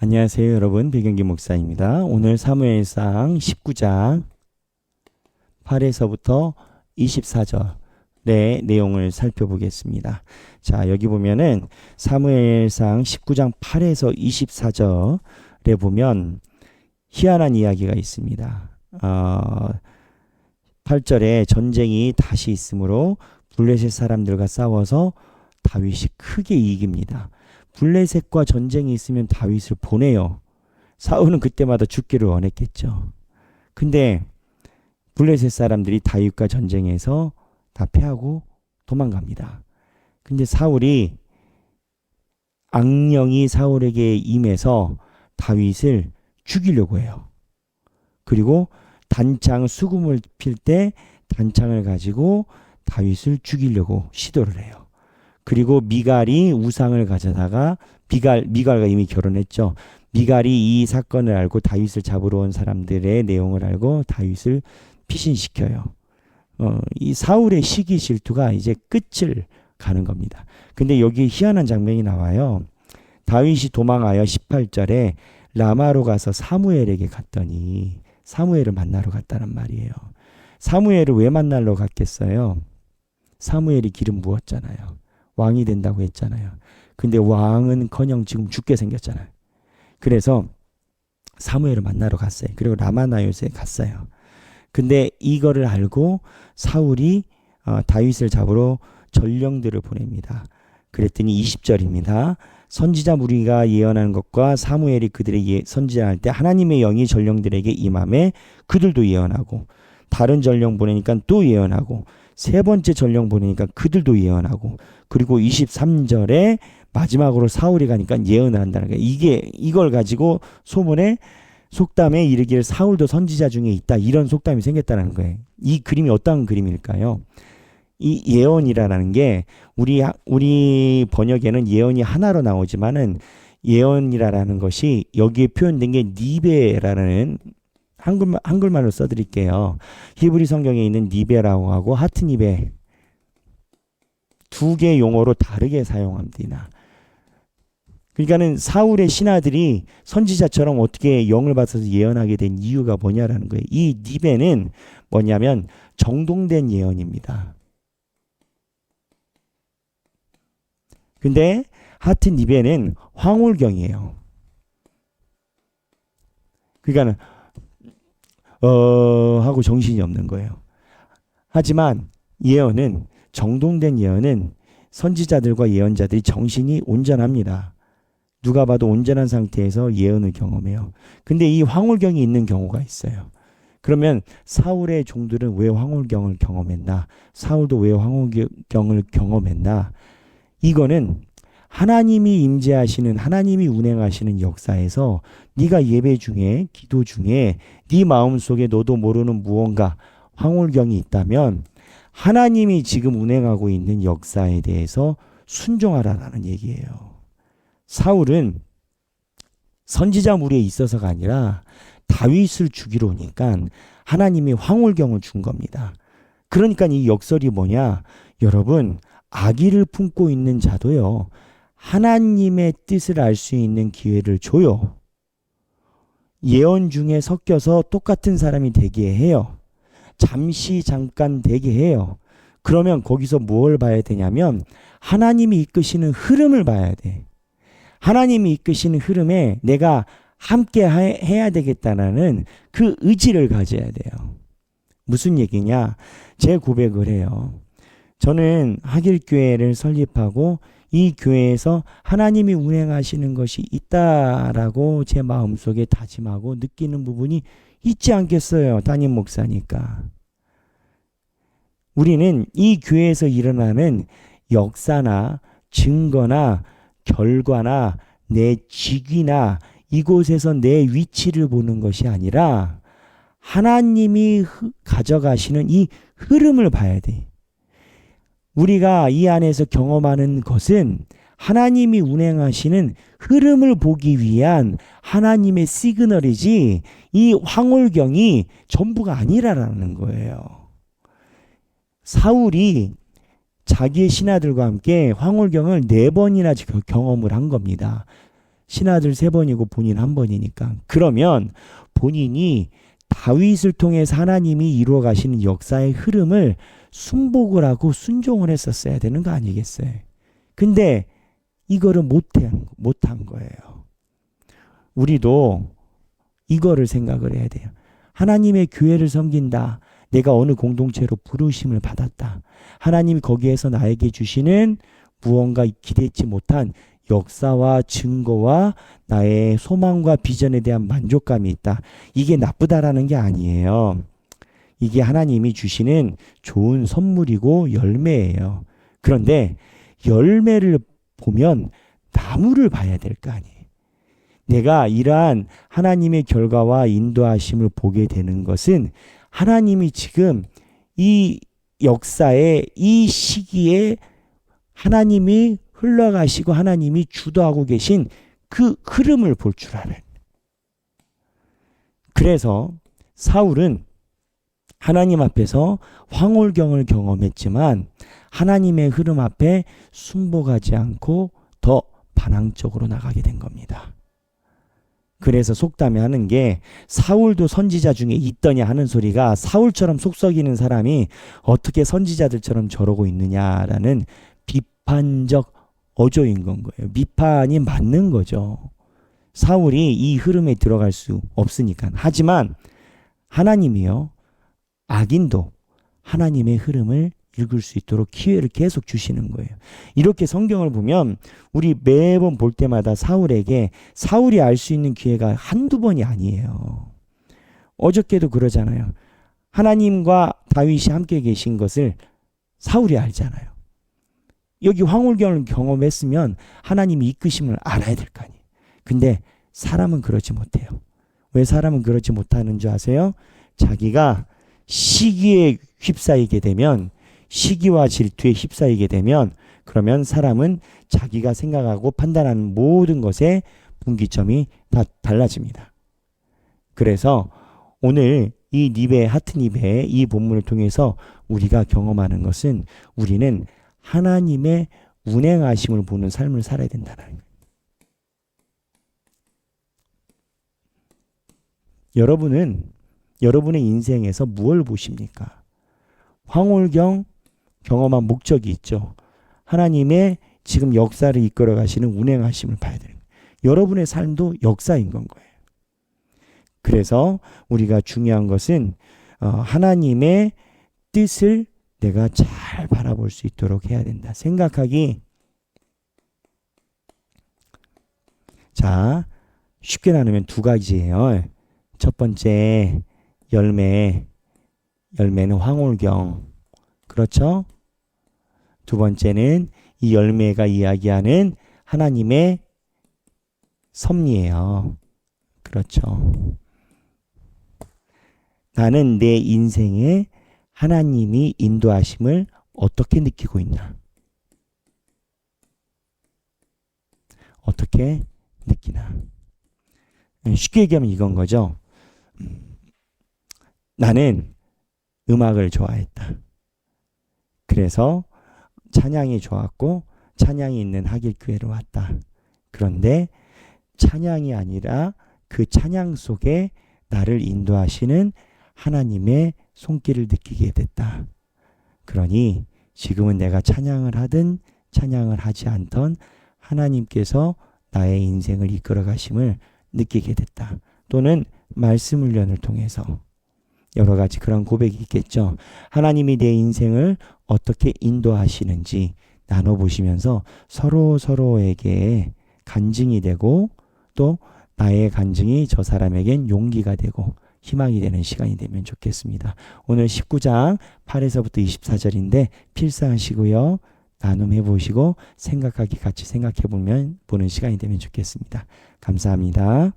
안녕하세요, 여러분. 백영기 목사입니다. 오늘 사무엘상 19장 8에서부터 24절의 내용을 살펴보겠습니다. 자, 여기 보면은 사무엘상 19장 8에서 24절에 보면 희한한 이야기가 있습니다. 8절에 전쟁이 다시 있으므로 블레셋 사람들과 싸워서 다윗이 크게 이깁니다. 블레셋과 전쟁이 있으면 다윗을 보내요. 사울은 그때마다 죽기를 원했겠죠. 근데 블레셋 사람들이 다윗과 전쟁에서 다 패하고 도망갑니다. 근데 사울이 악령이 사울에게 임해서 다윗을 죽이려고 해요. 그리고 단창 수금을 필 때 단창을 가지고 다윗을 죽이려고 시도를 해요. 그리고 미갈이 우상을 가져다가 미갈과 이미 결혼했죠. 미갈이 이 사건을 알고 다윗을 잡으러 온 사람들의 내용을 알고 다윗을 피신시켜요. 이 사울의 시기 질투가 이제 끝을 가는 겁니다. 근데 여기 희한한 장면이 나와요. 다윗이 도망하여 18절에 라마로 가서 사무엘에게 갔더니 사무엘을 만나러 갔다는 말이에요. 사무엘을 왜 만나러 갔겠어요? 사무엘이 기름 부었잖아요. 왕이 된다고 했잖아요. 근데 왕은커녕 지금 죽게 생겼잖아요. 그래서 사무엘을 만나러 갔어요. 그리고 라마나요스에 갔어요. 근데 이거를 알고 사울이 다윗을 잡으러 전령들을 보냅니다. 그랬더니 20절입니다. 선지자 무리가 예언하는 것과 사무엘이 그들의 선지자할 때 하나님의 영이 전령들에게 임함에 그들도 예언하고, 다른 전령 보내니까 또 예언하고, 세 번째 전령 보내니까 그들도 예언하고, 그리고 23절에 마지막으로 사울이 가니까 예언을 한다는 거예요. 이걸 가지고 속담에 이르기를 사울도 선지자 중에 있다, 이런 속담이 생겼다는 거예요. 이 그림이 어떤 그림일까요? 이 예언이라는 게 우리 번역에는 예언이 하나로 나오지만은 예언이라는 것이 여기에 표현된 게 니베라는 한글말로 써드릴게요. 히브리 성경에 있는 니베라고 하고 하트 니베, 두 개의 용어로 다르게 사용합니다. 그러니까는 사울의 신하들이 선지자처럼 어떻게 영을 받아서 예언하게 된 이유가 뭐냐라는 거예요. 이 니베는 뭐냐면 정동된 예언입니다. 근데 하트 니베는 황홀경이에요. 그러니까는 하고 정신이 없는 거예요. 하지만 예언은, 정동된 예언은 선지자들과 예언자들이 정신이 온전합니다. 누가 봐도 온전한 상태에서 예언을 경험해요. 근데 이 황홀경이 있는 경우가 있어요. 그러면 사울의 종들은 왜 황홀경을 경험했나? 사울도 왜 황홀경을 경험했나? 이거는 하나님이 임재하시는, 하나님이 운행하시는 역사에서 네가 예배 중에, 기도 중에 네 마음속에 너도 모르는 무언가 황홀경이 있다면 하나님이 지금 운행하고 있는 역사에 대해서 순종하라라는 얘기예요. 사울은 선지자 무리에 있어서가 아니라 다윗을 죽이러 오니까 하나님이 황홀경을 준 겁니다. 그러니까 이 역설이 뭐냐? 여러분, 악의를 품고 있는 자도요, 하나님의 뜻을 알 수 있는 기회를 줘요. 예언 중에 섞여서 똑같은 사람이 되게 해요. 잠깐 되게 해요. 그러면 거기서 뭘 봐야 되냐면 하나님이 이끄시는 흐름을 봐야 돼. 하나님이 이끄시는 흐름에 내가 함께 해야 되겠다는 그 의지를 가져야 돼요. 무슨 얘기냐? 제 고백을 해요. 저는 하길교회를 설립하고 이 교회에서 하나님이 운행하시는 것이 있다라고 제 마음속에 다짐하고 느끼는 부분이 있지 않겠어요. 담임 목사니까. 우리는 이 교회에서 일어나는 역사나 증거나 결과나 내 직위나 이곳에서 내 위치를 보는 것이 아니라 하나님이 가져가시는 이 흐름을 봐야 돼. 우리가 이 안에서 경험하는 것은 하나님이 운행하시는 흐름을 보기 위한 하나님의 시그널이지 이 황홀경이 전부가 아니라는 거예요. 사울이 자기의 신하들과 함께 황홀경을 4번이나 경험을 한 겁니다. 신하들 3번이고 본인 1번이니까. 그러면 본인이 다윗을 통해서 하나님이 이루어 가시는 역사의 흐름을 순복을 하고 순종을 했었어야 되는 거 아니겠어요? 근데 이거를 못한 거예요. 우리도 이거를 생각을 해야 돼요. 하나님의 교회를 섬긴다. 내가 어느 공동체로 부르심을 받았다. 하나님이 거기에서 나에게 주시는 무언가 기대치 못한 역사와 증거와 나의 소망과 비전에 대한 만족감이 있다. 이게 나쁘다라는 게 아니에요. 이게 하나님이 주시는 좋은 선물이고 열매예요. 그런데 열매를 보면 나무를 봐야 될 거 아니에요. 내가 이러한 하나님의 결과와 인도하심을 보게 되는 것은 하나님이 지금 이 역사의 이 시기에 하나님이 흘러가시고 하나님이 주도하고 계신 그 흐름을 볼 줄 알아요. 그래서 사울은 하나님 앞에서 황홀경을 경험했지만 하나님의 흐름 앞에 순복하지 않고 더 반항적으로 나가게 된 겁니다. 그래서 속담에 하는 게 사울도 선지자 중에 있더냐 하는 소리가 사울처럼 속썩이는 사람이 어떻게 선지자들처럼 저러고 있느냐라는 비판적 어조인 건 거예요. 비판이 맞는 거죠. 사울이 이 흐름에 들어갈 수 없으니까. 하지만 하나님이요. 악인도 하나님의 흐름을 읽을 수 있도록 기회를 계속 주시는 거예요. 이렇게 성경을 보면 우리 매번 볼 때마다 사울에게 사울이 알 수 있는 기회가 한두 번이 아니에요. 어저께도 그러잖아요. 하나님과 다윗이 함께 계신 것을 사울이 알잖아요. 여기 황홀경을 경험했으면 하나님이 이끄심을 알아야 될 거 아니에요. 근데 사람은 그렇지 못해요. 왜 사람은 그렇지 못하는 줄 아세요? 자기가 시기에 휩싸이게 되면 시기와 질투에 휩싸이게 되면 그러면 사람은 자기가 생각하고 판단하는 모든 것에 분기점이 다 달라집니다. 그래서 오늘 이 니베 하트 니베 이 본문을 통해서 우리가 경험하는 것은 우리는 하나님의 운행하심을 보는 삶을 살아야 된다는 거예요. 여러분은 여러분의 인생에서 무엇을 보십니까? 황홀경 경험한 목적이 있죠. 하나님의 지금 역사를 이끌어 가시는 운행하심을 봐야 되는 거예요. 여러분의 삶도 역사인 건 거예요. 그래서 우리가 중요한 것은 하나님의 뜻을 내가 잘 바라볼 수 있도록 해야 된다. 생각하기. 자, 쉽게 나누면 2가지예요. 첫 번째 열매는 황홀경. 그렇죠? 두 번째는 이 열매가 이야기하는 하나님의 섭리예요. 그렇죠. 나는 내 인생에 하나님이 인도하심을 어떻게 느끼고 있나? 어떻게 느끼나? 쉽게 얘기하면 이건 거죠. 나는 음악을 좋아했다. 그래서 찬양이 좋았고 찬양이 있는 하길교회로 왔다. 그런데 찬양이 아니라 그 찬양 속에 나를 인도하시는 하나님의 손길을 느끼게 됐다. 그러니 지금은 내가 찬양을 하든 찬양을 하지 않던 하나님께서 나의 인생을 이끌어 가심을 느끼게 됐다. 또는 말씀 훈련을 통해서 여러 가지 그런 고백이 있겠죠. 하나님이 내 인생을 어떻게 인도하시는지 나눠보시면서 서로에게 간증이 되고 또 나의 간증이 저 사람에겐 용기가 되고 희망이 되는 시간이 되면 좋겠습니다. 오늘 19장 8에서부터 24절인데 필사하시고요. 나눔해 보시고 생각하기 같이 생각해 보는 시간이 되면 좋겠습니다. 감사합니다.